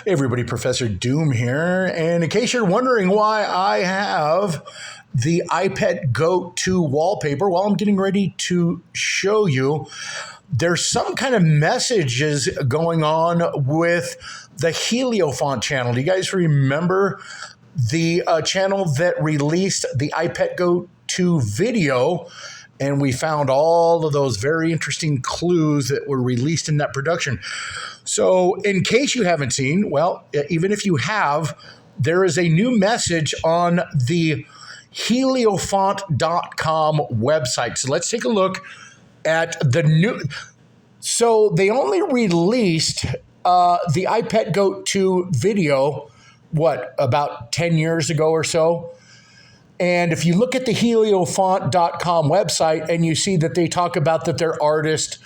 Hey everybody, Professor Doom here. And in case you're wondering why I have the iPad GoatII wallpaper, well, I'm getting ready to show you. There's some kind of messages going on with the HeliofantChannel. Do you guys remember the channel that released the iPad GoatII video? And we found all of those very interesting clues that were released in that production. So in case you haven't seen, well, even if you have, there is a new message on the HeliofantChannel.com website. So let's take a look at the new. So they only released the iPad GoatII video, about 10 years ago or so? And if you look at the HeliofantChannel.com website and you see that they talk about that they're artists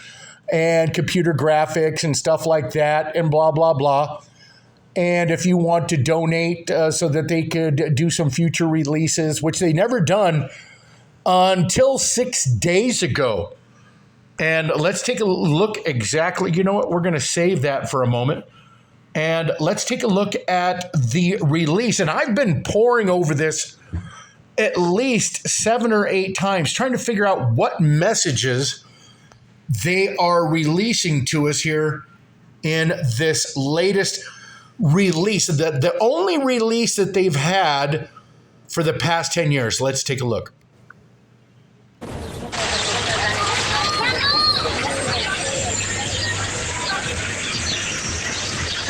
and computer graphics and stuff like that and blah, blah, blah. And if you want to donate so that they could do some future releases, which they never done until 6 days ago. And let's take a look exactly. You know what? We're going to save that for a moment. And let's take a look at the release. And I've been poring over this at least 7 or 8 times, trying to figure out what messages they are releasing to us here in this latest release, the only release that they've had for the past 10 years. Let's take a look.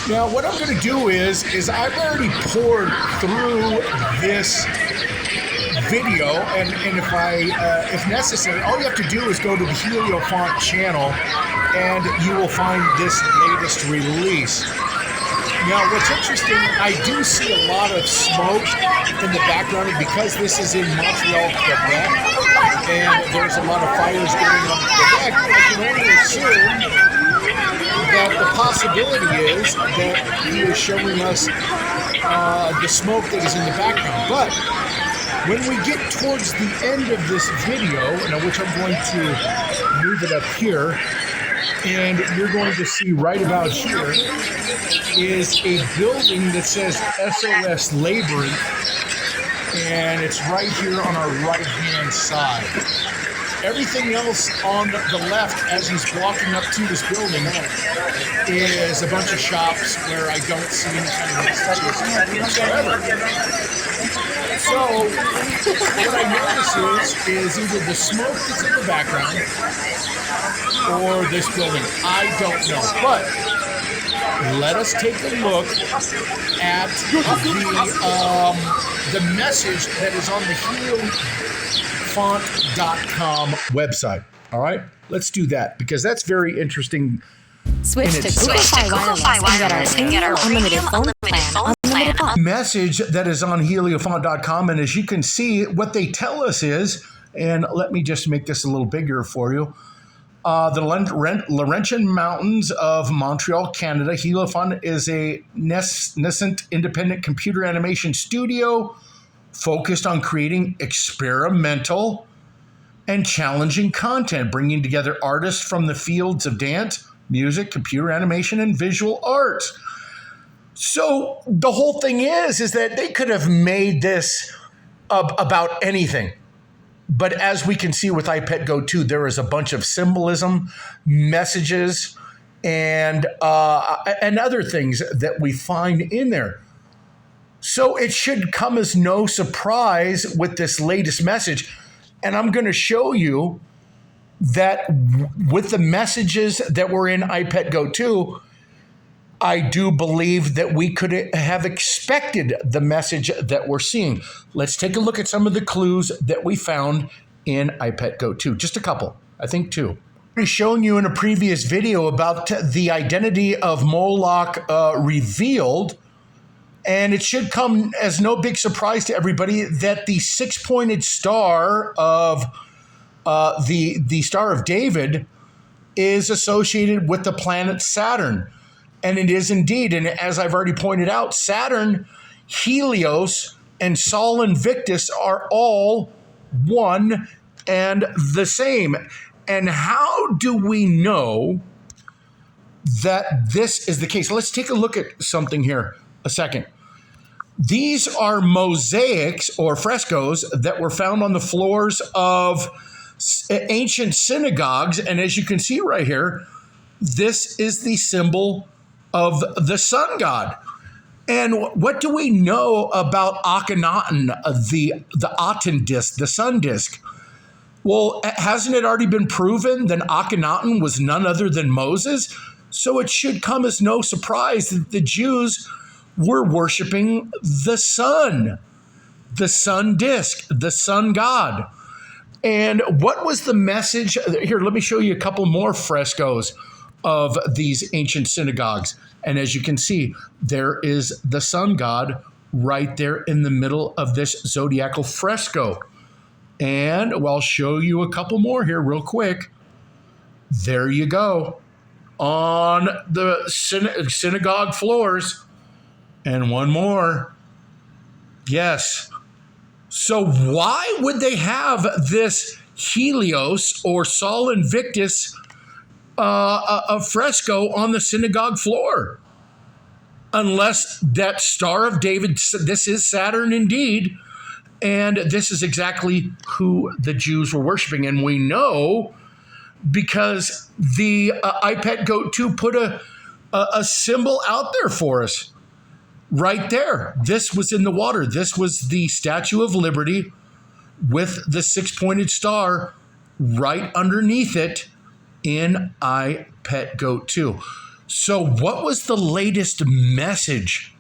Now, what I'm going to do is I've already poured through this video, and if necessary, all you have to do is go to the Heliofant channel, and you will find this latest release. Now, what's interesting, I do see a lot of smoke in the background, and because this is in Montreal, Quebec, and there's a lot of fires going on in Quebec, I can only assume that the possibility is that he is showing us the smoke that is in the background. But when we get towards the end of this video, which I'm going to move it up here, and you're going to see right about here is a building that says SOS Labyrinth, and it's right here on our right-hand side. Everything else on the left as he's walking up to this building is a bunch of shops where I don't see any kind of studies whatsoever. So what I notice is either the smoke that's in the background or this building. I don't know. But let us take a look at the message that is on the HeliofantChannel.com website. All right, let's do that because that's very interesting. Switch to GoatII and get our unlimited phone plan. Message that is on HeliofantChannel.com, and as you can see, what they tell us is, and let me just make this a little bigger for you. The Laurentian Mountains of Montreal, Canada. Heliofant is a nascent independent computer animation studio focused on creating experimental and challenging content, bringing together artists from the fields of dance, music, computer animation, and visual arts. So the whole thing is that they could have made this about anything. But as we can see with iPad GoatII, there is a bunch of symbolism, messages, and other things that we find in there. So it should come as no surprise with this latest message. And I'm going to show you that with the messages that were in iPad GoatII, I do believe that we could have expected the message that we're seeing. Let's take a look at some of the clues that we found in iPad GoatII. Just a couple, I think 2. I've shown you in a previous video about the identity of Moloch revealed, and it should come as no big surprise to everybody that the 6-pointed star of the Star of David is associated with the planet Saturn. And it is indeed. And as I've already pointed out, Saturn, Helios, and Sol Invictus are all one and the same. And how do we know that this is the case. Let's take a look at something here a second. These are mosaics or frescoes that were found on the floors of ancient synagogues. And as you can see right here, this is the symbol of the sun god. And what do we know about Akhenaten, the Aten disk, the sun disk? Well, hasn't it already been proven that Akhenaten was none other than Moses? So it should come as no surprise that the Jews were worshiping the sun disk, the sun god. And what was the message? Here, let me show you a couple more frescoes of these ancient synagogues. And as you can see, there is the sun god right there in the middle of this zodiacal fresco. And I'll show you a couple more here real quick. There you go. On the synagogue floors. And one more. Yes. So why would they have this Helios or Sol Invictus a fresco on the synagogue floor? Unless that Star of David, this is Saturn indeed, and this is exactly who the Jews were worshiping. And we know because the iPet GoatII put a symbol out there for us. Right there. This was in the water. This was the Statue of Liberty with the six-pointed star right underneath it in iPet GoatII. So what was the latest message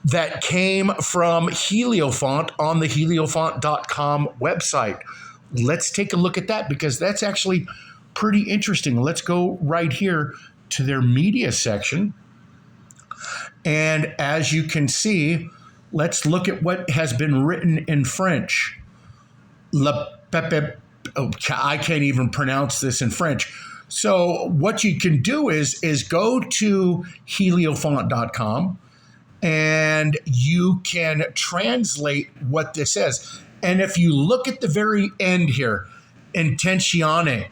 that came from Heliofant on the HeliofantChannel website? Let's take a look at that because that's actually pretty interesting. Let's go right here to their media section. And as you can see, let's look at what has been written in French. I can't even pronounce this in French. So what you can do is go to HeliofantChannel and you can translate what this says. And if you look at the very end here, intentione.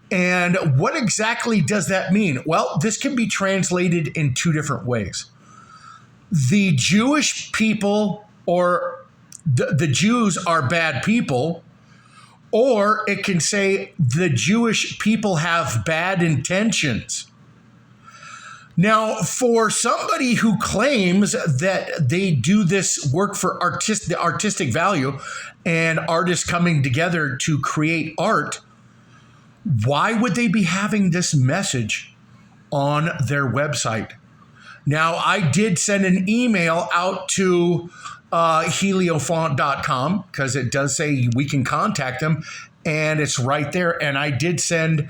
And what exactly does that mean? Well, this can be translated in two different ways. The Jewish people or the Jews are bad people, or it can say the Jewish people have bad intentions. Now, for somebody who claims that they do this work for artistic value and artists coming together to create art, why would they be having this message on their website? Now, I did send an email out to heliofant.com because it does say we can contact them, and it's right there. And I did send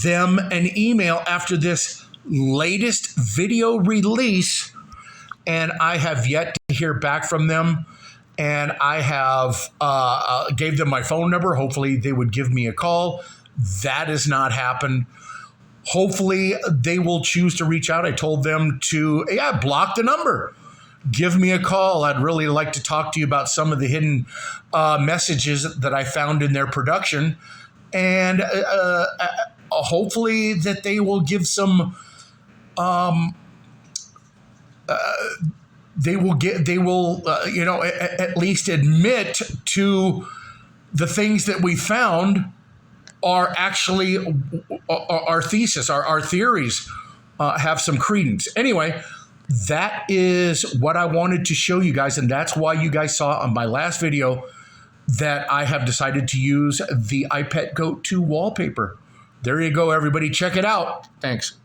them an email after this latest video release, and I have yet to hear back from them. And I have gave them my phone number. Hopefully they would give me a call. That has not happened. Hopefully they will choose to reach out. I told them to, block the number. Give me a call. I'd really like to talk to you about some of the hidden messages that I found in their production. And hopefully that they will give some, they will at least admit to the things that we found are actually our thesis, our theories have some credence. Anyway, that is what I wanted to show you guys, and that's why you guys saw on my last video that I have decided to use the iPet GoatII wallpaper. There you go, everybody. Check it out. Thanks.